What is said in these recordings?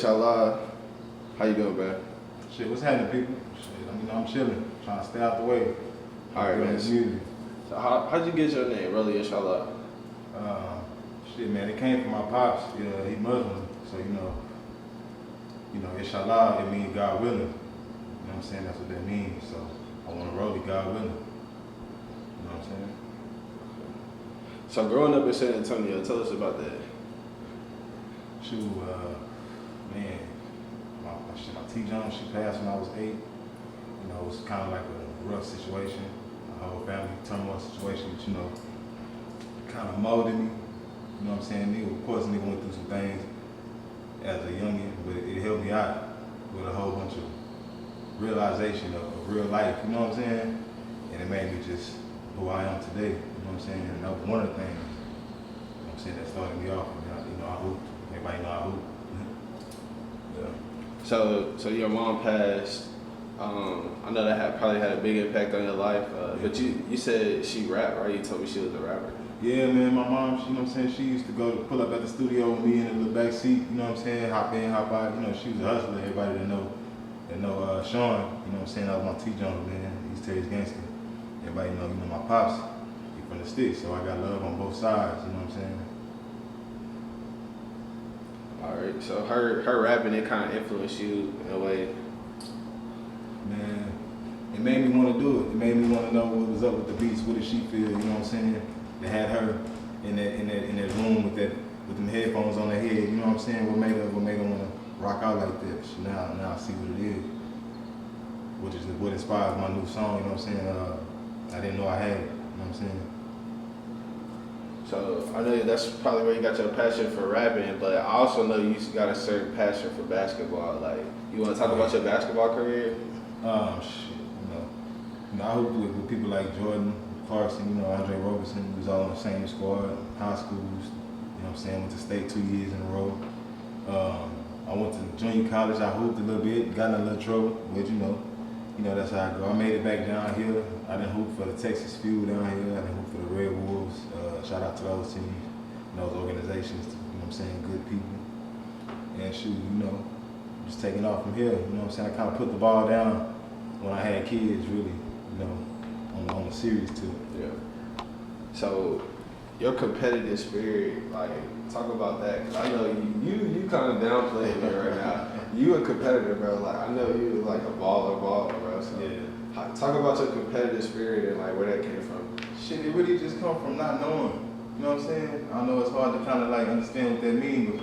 Ishallah. How you doing, man? Shit, what's happening, people? Shit, I'm chilling, trying to stay out the way. All right, man. Music. So how'd you get your name, Rollie, Ishallah? Shit, man, it came from my pops. Yeah, he Muslim, so Ishallah, it means God willing. You know what I'm saying? That's what that means. So I want to roll it, God willing. You know what I'm saying? So growing up in San Antonio, tell us about that. Shoot, man, my T-Jones, she passed when I was 8. You know, it was kind of like a rough situation, a whole family turmoil situation, but kind of molded me. You know what I'm saying? Of course, nigga went through some things as a youngin', but it helped me out with a whole bunch of realization of real life, you know what I'm saying? And it made me just who I am today, you know what I'm saying? And that was one of the things, you know what I'm saying, that started me off. I hooped. Everybody know I hoop. Yeah. So your mom passed. I know that probably had a big impact on your life. But you said she rapped, right? You told me she was a rapper. Yeah, man. My mom, you know what I'm saying, she used to go to pull up at the studio with me in the little back seat. You know what I'm saying? Hop in, hop out. You know, she was a hustler. Everybody that know Sean. You know what I'm saying? That was my T-Jones, man. He's Terry's gangster. Everybody know my pops. He from the sticks, so I got love on both sides. You know what I'm saying? All right, so her rapping, it kind of influenced you in a way. Man, it made me want to do it. It made me want to know what was up with the beats. What did she feel? You know what I'm saying? They had her in that room with them headphones on her head. You know what I'm saying? What made her want to rock out like that? Now I see what it is, which is what inspires my new song. You know what I'm saying? I didn't know I had it. You know what I'm saying? So I know that's probably where you got your passion for rapping, but I also know you got a certain passion for basketball. Like, you want to talk about your basketball career? Shit, I hooped with people like Jordan Clarkson, Andre Roberson, who was all on the same squad, high schools. You know what I'm saying? Went to state 2 years in a row. I went to junior college. I hooped a little bit, got in a little trouble, but that's how I go. I made it back down here. I didn't hoop for the Texas Fuel down here. I didn't hoop for the Red Wolves. Shout out to those teams, those organizations, you know what I'm saying, good people. And shoot, just taking off from here, you know what I'm saying? I kind of put the ball down when I had kids, really, on the serious tip. Yeah. So your competitive spirit, like, talk about that, because I know you kind of downplaying it right now. You a competitor, bro. Like, I know you like a baller, bro. So yeah. Talk about your competitive spirit and like where that came from. Shit, it really just come from not knowing. You know what I'm saying? I know it's hard to kind of like understand what that means,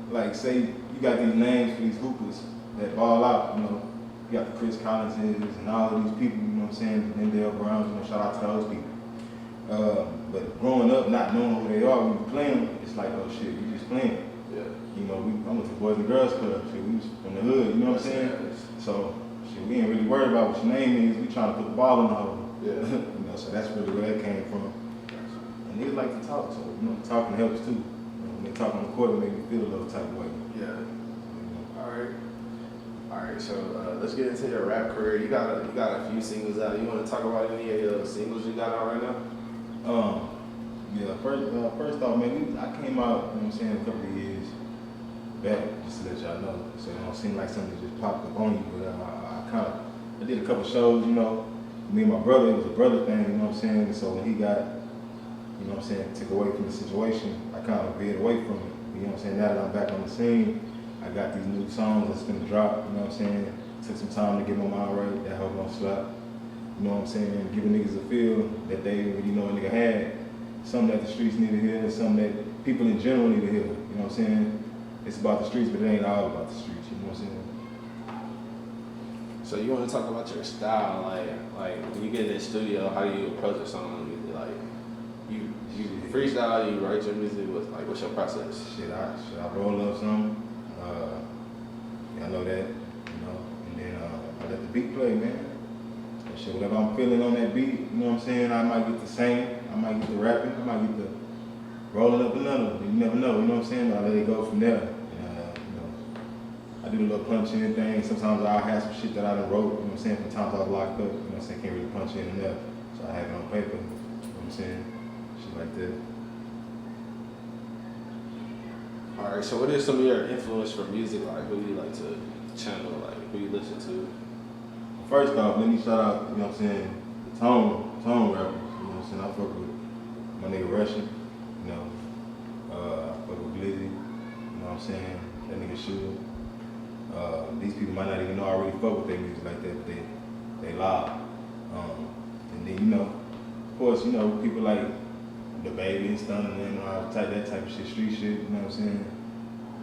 but like say you got these names for these hoopers that ball out. You got the Chris Collinses and all of these people. You know what I'm saying? The Dale Browns. Shout out to those people. But growing up, not knowing who they are when you play them, it's like, oh shit, you just playing. Yeah. I went to the Boys and Girls Club. Shit, we was from the hood. You know what I'm saying? So shit, we ain't really worried about what your name is. We trying to put the ball in the hole. Yeah. So that's really where that came from. And niggas like to talk, so talking helps too. When they talk on the court, it make me feel a little type of way. Yeah. All right. So let's get into your rap career. You got a few singles out. You want to talk about any of your singles you got out right now? First off, man, I came out, you know what I'm saying, a couple of years back, just to let y'all know. So it don't seem like something that just popped up on you, but I did a couple shows, me and my brother, it was a brother thing, you know what I'm saying? So when he got, you know what I'm saying, took away from the situation, I kind of veered away from it. You know what I'm saying? Now that I'm back on the scene, I got these new songs that's gonna drop, you know what I'm saying? Took some time to get my mind right, that helped on slap. You know what I'm saying? Giving niggas a feel that they already know a nigga had. Something that the streets need to hear, and something that people in general need to hear. You know what I'm saying? It's about the streets, but it ain't all about the streets, you know what I'm saying? So you want to talk about your style, like when you get in the studio, how do you approach a song? Like you freestyle, you write your music. What's your process? Shit, I roll up something. I know that, and then I let the beat play, man. And shit, whatever I'm feeling on that beat, you know what I'm saying? I might get to singing, I might get to rapping, I might get to rolling up another one. You never know, you know what I'm saying? I let it go from there. I do the little punch in thing. Sometimes I'll have some shit that I done wrote, you know what I'm saying? Sometimes I was locked up, you know what I'm saying? Can't really punch in enough. So I have it on paper, you know what I'm saying? Shit like that. All right. So what is some of your influence for music? Like who you like to channel? Like who you listen to? First off, let me shout out, you know what I'm saying, the tone rappers, you know what I'm saying? I fuck with my nigga Russian, you know, I fuck with Glizzy, you know what I'm saying? That nigga Shooter. These people might not even know I really fuck with their music like that, but they loud. And then, you know, of course, you know, people like The Baby and Stunner and that type of shit, street shit, you know what I'm saying?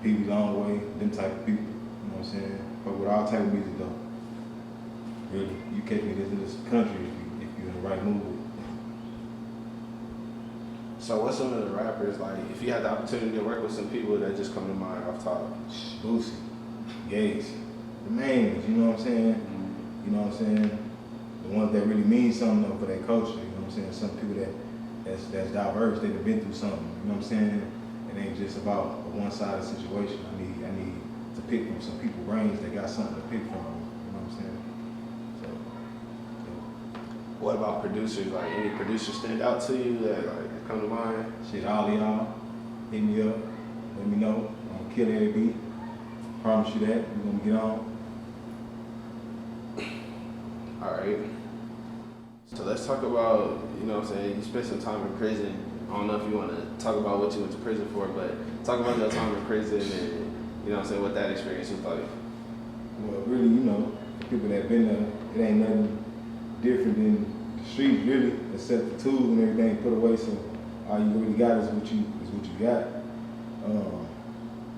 PB Longway, them type of people, you know what I'm saying? Fuck with all type of music though. Really, you catch me in this country if you're in the right mood. So what's some of the rappers like? If you had the opportunity to work with some people that just come to mind off top. Boosie, Gates, the main ones, you know what I'm saying? You know what I'm saying? The ones that really mean something though for their culture, you know what I'm saying? Some people that's diverse, they've been through something, you know what I'm saying? It ain't just about a one-sided situation. I need to pick from some people's brains that got something to pick from, you know what I'm saying? So, yeah. What about producers? Like any producers stand out to you that like come to mind? Shit, all y'all, hit me up, let me know. I'm gonna kill every beat. Promise you that. We're gonna get on. All right. So let's talk about, you know what I'm saying, you spent some time in prison. I don't know if you want to talk about what you went to prison for, but talk about your time in prison and, you know what I'm saying, what that experience was like. Well, really, you know, the people that been there, it ain't nothing different than the streets, really, except the tools and everything put away. So all you really got is what you got.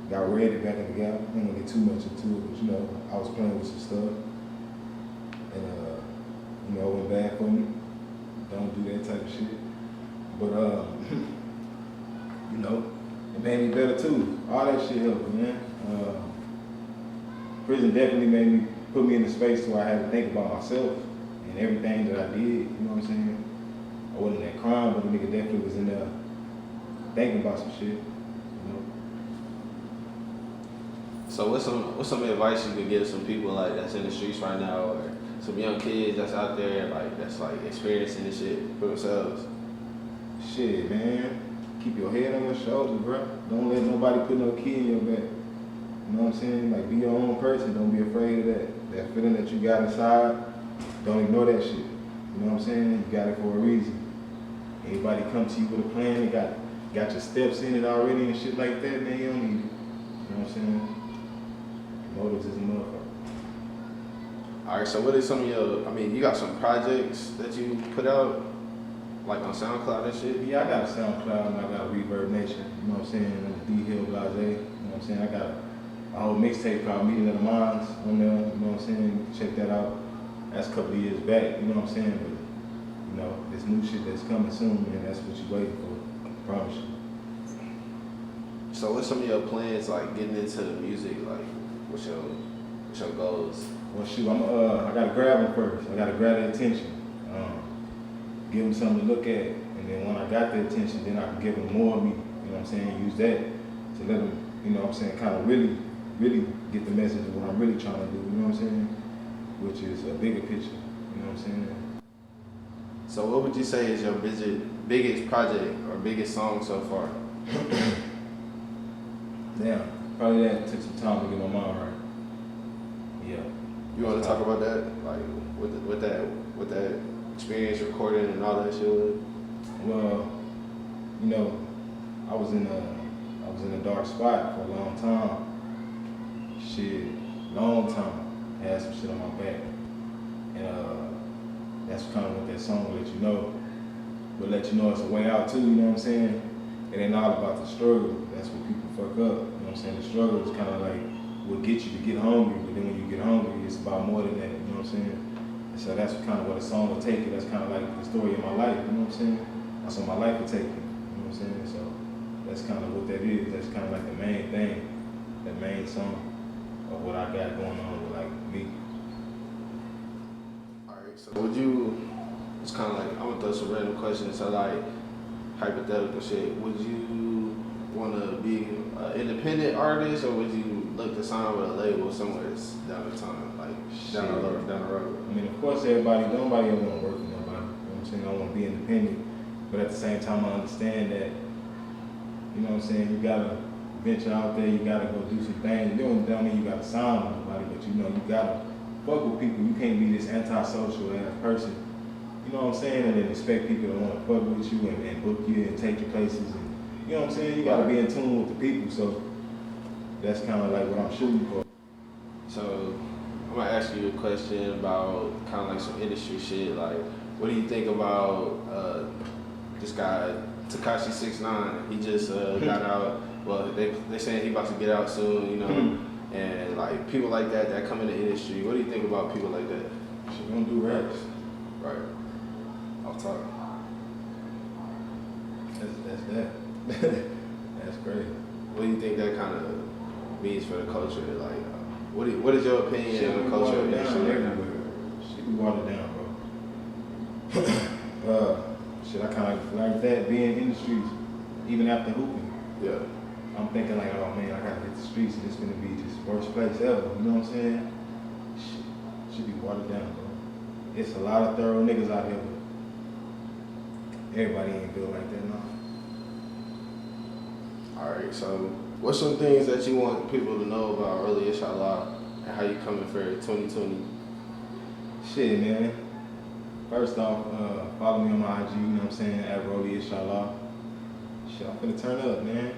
Got raided back in the gap. I ain't gonna get too much into it, but you know, I was playing with some stuff, and you know, it went bad for me. Don't do that type of shit. But you know, it made me better too. All that shit helped me, man. Prison definitely made me put me in the space where I had to think about myself and everything that I did. You know what I'm saying? I wasn't that crime, but the nigga definitely was in there thinking about some shit. You know. So what's some advice you could give some people like that's in the streets right now, or some young kids that's out there that's experiencing this shit for themselves? Shit, man. Keep your head on your shoulders, bro. Don't let nobody put no key in your back. You know what I'm saying? Like, be your own person. Don't be afraid of that. That feeling that you got inside, don't ignore that shit. You know what I'm saying? You got it for a reason. Anybody come to you with a plan, they got your steps in it already and shit like that, man, you don't need it. You know what I'm saying? Motives is a motherfucker. All right, so what is some of you got some projects that you put out, like on SoundCloud and shit? Yeah, I got a SoundCloud and I got a Reverb Nation. You know what I'm saying? D Hill Blase. You know what I'm saying? I got a whole mixtape called Meeting of the Minds on there. You know what I'm saying? You can check that out. That's a couple of years back. You know what I'm saying? But you know, this new shit that's coming soon, man. That's what you're waiting for. I promise you. So what's some of your plans, like getting into the music? Like, what's your goals? Well, shoot, I gotta grab them first. I gotta grab their attention. Give them something to look at, and then when I got their attention, then I can give them more of me. You know what I'm saying? Use that to let them, you know what I'm saying, kind of really get the message of what I'm really trying to do. You know what I'm saying? Which is a bigger picture. You know what I'm saying? So what would you say is your biggest project or biggest song so far? Damn, probably that took some time to get my mind right. Yeah. You want to talk about that, like with that experience recording and all that shit? Well, you know, I was in a dark spot for a long time. Long time. I had some shit on my back, and that's kind of what that song will let you know. Will let you know it's a way out too. You know what I'm saying? It ain't all about the struggle. That's what people fuck up. You know what I'm saying? The struggle is kind of like what get you to get hungry, but then when you get hungry, it's about more than that. You know what I'm saying? And so that's kind of what a song will take you. That's kind of like the story of my life. You know what I'm saying? That's what my life will take you. You know what I'm saying? So that's kind of what that is. That's kind of like the main thing, the main song of what I got going on with like me. All right. So would you? It's kind of like I'm gonna throw some random questions. So like hypothetical shit. Would you want to be an independent artist, or would you look to sign with a label somewhere down the time, like down the road? I mean, of course, nobody ever want to work for nobody. You know what I'm saying? I want to be independent, but at the same time, I understand that, you know what I'm saying, you gotta venture out there, you gotta go do some things. You don't mean you gotta sign with nobody, but you know, you gotta fuck with people. You can't be this antisocial ass person. You know what I'm saying? And then expect people to want to fuck with you and book you and take you places. And you know what I'm saying? You gotta be in tune with the people. So that's kind of like what I'm shooting for. So I'm gonna ask you a question about kind of like some industry shit. Like, what do you think about this guy Tekashi 6ix9ine? He just got out. Well, they saying he about to get out soon, you know. And like people like that come in the industry. What do you think about people like that? She gonna do raps. Right. I'll talk. That's that. That's great. What do you think that kind of means for the culture? Like, what is your opinion on the culture of industry right now? She be watered down, bro. Shit, I kind of like that being in the streets, even after hooping. Yeah. I'm thinking like, oh man, I gotta hit the streets and it's gonna be just worst place ever. You know what I'm saying? Shit, should be watered down, bro. It's a lot of thorough niggas out here, but everybody ain't built like that, no. Alright, so what's some things that you want people to know about Rollie, Ishallah, and how you coming for 2020? Shit, man. First off, follow me on my IG, you know what I'm saying, at Rollie, Ishallah. Shit, I'm finna turn up, man.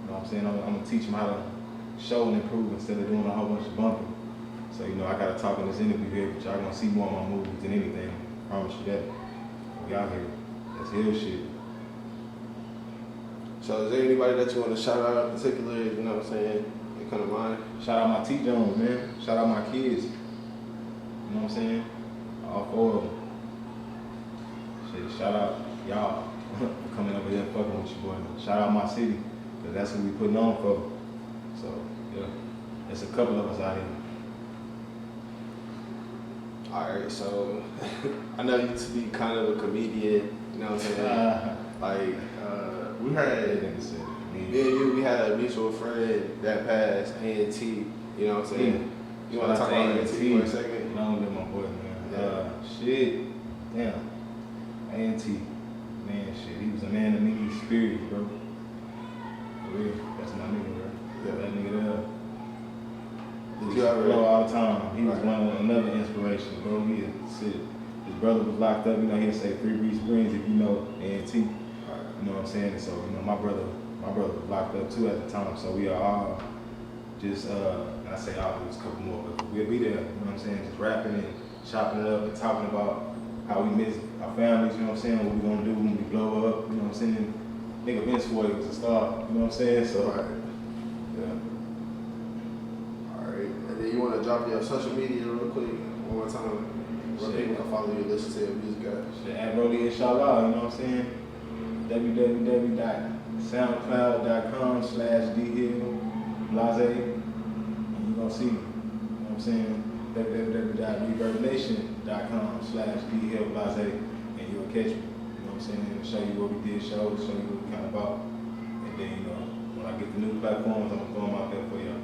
You know what I'm saying? I'm gonna teach them how to show and improve instead of doing a whole bunch of bumping. So, you know, I gotta talk in this interview here, but y'all gonna see more of my movies than anything. I promise you that. We out here. That's hill shit. So is there anybody that you want to shout out in particular, you know what I'm saying, that come to mind? Shout out my T Jones, man. Shout out my kids. You know what I'm saying? All four of them. Shit, shout out y'all for coming over here and fucking with your boy. Shout out my city, because that's what we putting on for. So, yeah. There's a couple of us out here. Alright, so I know you to be kind of a comedian, you know what I'm saying? Like, we had, we had a mutual friend that passed, A&T, you know what I'm saying? You want to talk about A&T for a second? Long live my boy, man. Shit, damn. A&T, man, shit. He was a man of many spirits, bro. For real, that's my nigga, bro. Yeah, that nigga there. Did you ever blow all the time? He was another inspiration, bro. He had shit. His brother was locked up, you know, he'd say 3 Reese Springs if you know A&T. You know what I'm saying? And so, you know, my brother was locked up too at the time. So we are all just, I say all, it was a couple more, but we'll be there, you know what I'm saying? Just rapping and chopping it up and talking about how we miss our families, you know what I'm saying? What we gonna do when we blow up, you know what I'm saying? Nigga Vince Floyd was a star, you know what I'm saying? So, yeah. Alright, and then you want to drop your social media real quick, one more time, where people can follow you and listen to your music, guys. Shit, at Rollie, Ishallah, you know what I'm saying? www.soundcloud.com/dhillblase, and you gonna see me, you know what I'm saying? www.reverbnation.com/dhillblase, and you'll catch me, you know what I'm saying? Show you what we did, show you what we kind of about, and then, you know, when I get the new platforms, I'm gonna throw them out there for y'all.